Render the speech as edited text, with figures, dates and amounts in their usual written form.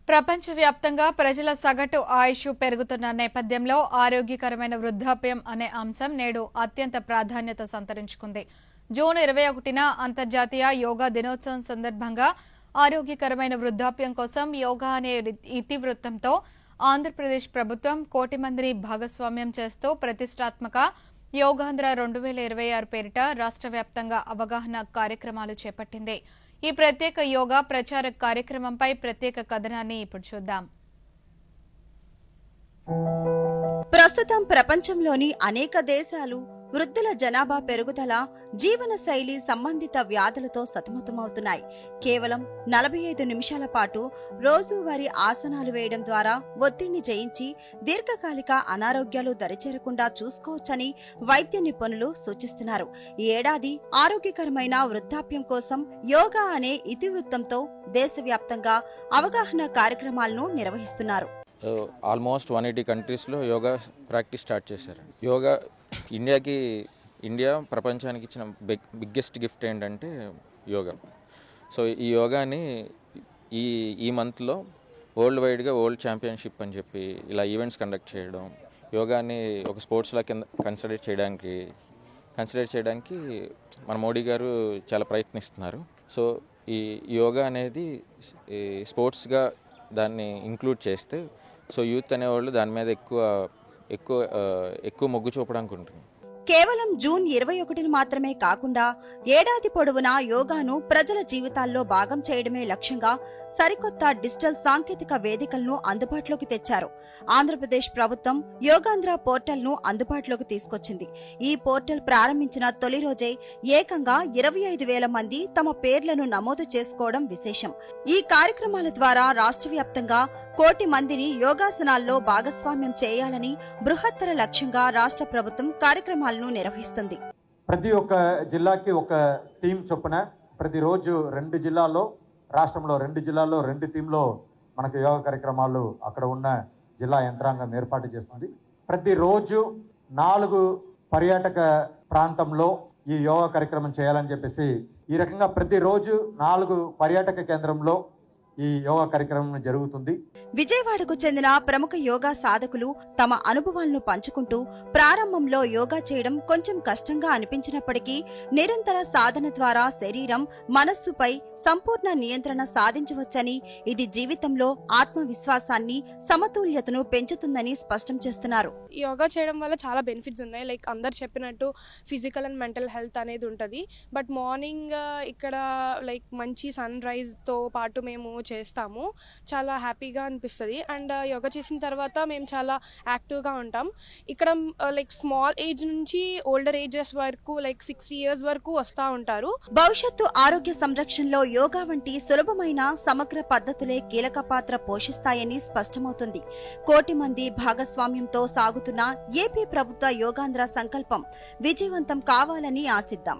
ప్రపంచవ్యాప్తంగా ప్రజల సగటు ఆయుష్ పెరుగుతున్న నేపథ్యంలో ఆరోగ్యకరమైన వృద్ధాప్యం అనే అంశం నేడు అత్యంత ప్రాధాన్యత సంతరించుకుంది. జూన్ 21న అంతర్జాతీయ యోగా దినోత్సవం సందర్భంగా ఆరోగ్యకరమైన వృద్ధాప్యం కోసం యోగా అనే ఇతివృత్తంతో ఆంధ్రప్రదేశ్ ప్రభుత్వం 1 కోటి మందిని భాగస్వామ్యం చేస్తూ ప్రతిష్టాత్మక యోగాంధ్ర 2026 పేరిట రాష్ట్ర వ్యాప్తంగా అవగాహన కార్యక్రమాలు చేపట్టింది. ఈ ప్రత్యేక యోగా ప్రచార కార్యక్రమంపై ప్రత్యేక కథనాన్ని ఇప్పుడు చూద్దాం. ప్రస్తుతం ప్రపంచంలోని అనేక దేశాలు వృద్ధుల జనాభా పెరుగుదల, జీవన శైలి సంబంధిత వ్యాధులతో సతమతమవుతున్నాయి. కేవలం 45 నిమిషాల పాటు రోజువారీ ఆసనాలు వేయడం ద్వారా ఒత్తిడిని జయించి దీర్ఘకాలిక అనారోగ్యాలు దరిచేరకుండా చూసుకోవచ్చని వైద్య నిపుణులు సూచిస్తున్నారు. ఈ ఏడాది ఆరోగ్యకరమైన వృద్ధాప్యం కోసం యోగా అనే ఇతివృత్తంతో దేశవ్యాప్తంగా అవగాహన కార్యక్రమాలను నిర్వహిస్తున్నారు. ఆల్మోస్ట్ 180 కంట్రీస్లో యోగా ప్రాక్టీస్ స్టార్ట్ చేశారు. యోగా ఇండియా ప్రపంచానికి ఇచ్చిన బిగ్గెస్ట్ గిఫ్ట్ ఏంటంటే యోగా. సో ఈ యోగాని ఈ మంత్లో వరల్డ్ వైడ్గా వరల్డ్ ఛాంపియన్షిప్ అని చెప్పి ఇలా ఈవెంట్స్ కండక్ట్ చేయడం, యోగాని ఒక స్పోర్ట్స్లా కింద కన్సిడర్ చేయడానికి మన మోడీ గారు చాలా ప్రయత్నిస్తున్నారు. సో ఈ యోగా అనేది స్పోర్ట్స్గా దాన్ని ఇంక్లూడ్ చేస్తే సో యూత్ అనేవాళ్ళు దాని మీద ఎక్కువ మొగ్గు చూపడానికి ఉంటుంది. కేవలం జూన్ 21ని మాత్రమే కాకుండా ఏడాది పొడవునా యోగాను ప్రజల జీవితాల్లో భాగం చేయడమే లక్ష్యంగా సరికొత్త డిజిటల్ సాంకేతిక వేదికలను అందుబాటులోకి తెచ్చారు. ఆంధ్రప్రదేశ్ ప్రభుత్వం యోగాంధ్ర పోర్టల్ ను అందుబాటులోకి తీసుకొచ్చింది. ఈ పోర్టల్ ప్రారంభించిన తొలి రోజే ఏకంగా 25,000 మంది తమ పేర్లను నమోదు చేసుకోవడం విశేషం. ఈ కార్యక్రమాల ద్వారా రాష్ట్ర వ్యాప్తంగా 1 కోటి మందిని యోగాసనాల్లో భాగస్వామ్యం చేయాలని బృహత్తర లక్ష్యంగా రాష్ట్ర ప్రభుత్వం కార్యక్రమాలను నిర్వహిస్తుంది. ప్రతి ఒక్క జిల్లాకి ఒక టీం చొప్పున ప్రతిరోజు రాష్ట్రంలో 2 జిల్లాల్లో 2 టీంలో మనకు యోగా కార్యక్రమాలు అక్కడ ఉన్న జిల్లా యంత్రాంగం ఏర్పాటు చేస్తుంది. ప్రతిరోజు 4 పర్యాటక ప్రాంతంలో ఈ యోగా కార్యక్రమం చేయాలని చెప్పేసి ఈ రకంగా ప్రతిరోజు 4 పర్యాటక కేంద్రంలో ఈ యోగా కార్యక్రమం జరుగుతుంది. విజయవాడకు చెందిన ప్రముఖ యోగా సాధకులు తమ అనుభవాలను పంచుకుంటూ ప్రారంభంలో యోగా చేయడం కొంచెం కష్టంగా అనిపించినప్పటికీ నిరంతర సాధన ద్వారా శరీరం, మనస్సుపై సంపూర్ణ నియంత్రణ సాధించవచ్చని, ఇది జీవితంలో ఆత్మవిశ్వాసాన్ని, సమతుల్యతను పెంచుతుందని స్పష్టం చేస్తున్నారు. యోగా చేయడం వల్ల చాలా బెనిఫిట్స్ ఉన్నాయి. లైక్ అందరు చెప్పినట్టు ఫిజికల్ అండ్ మెంటల్ హెల్త్ అనేది ఉంటుంది. బట్ మార్నింగ్ ఇక్కడ లైక్ మంచి సన్ రైజ్ తో పాటు మేము చేస్తాము. చాలా హ్యాపీగా అనిపిస్తుంది. అండ్ యోగా చేసిన తర్వాత మేము చాలా యాక్టివ్గా ఉంటాం. ఇక్కడ లైక్ స్మాల్ ఏజ్ నుంచి ఓల్డర్ ఏజెస్ వరకు లైక్ 60 years వరకు వస్తూ ఉంటారు. భవిష్యత్తు ఆరోగ్య సంరక్షణలో యోగా వంటి సులభమైన సమగ్ర పద్ధతులే కీలక పాత్ర పోషిస్తాయని స్పష్టమవుతుంది. 1 కోటి మంది భాగస్వామ్యంతో సాగుతున్న ఏపీ ప్రభుత్వ యోగాంధ్ర సంకల్పం విజయవంతం కావాలని ఆశిద్దాం.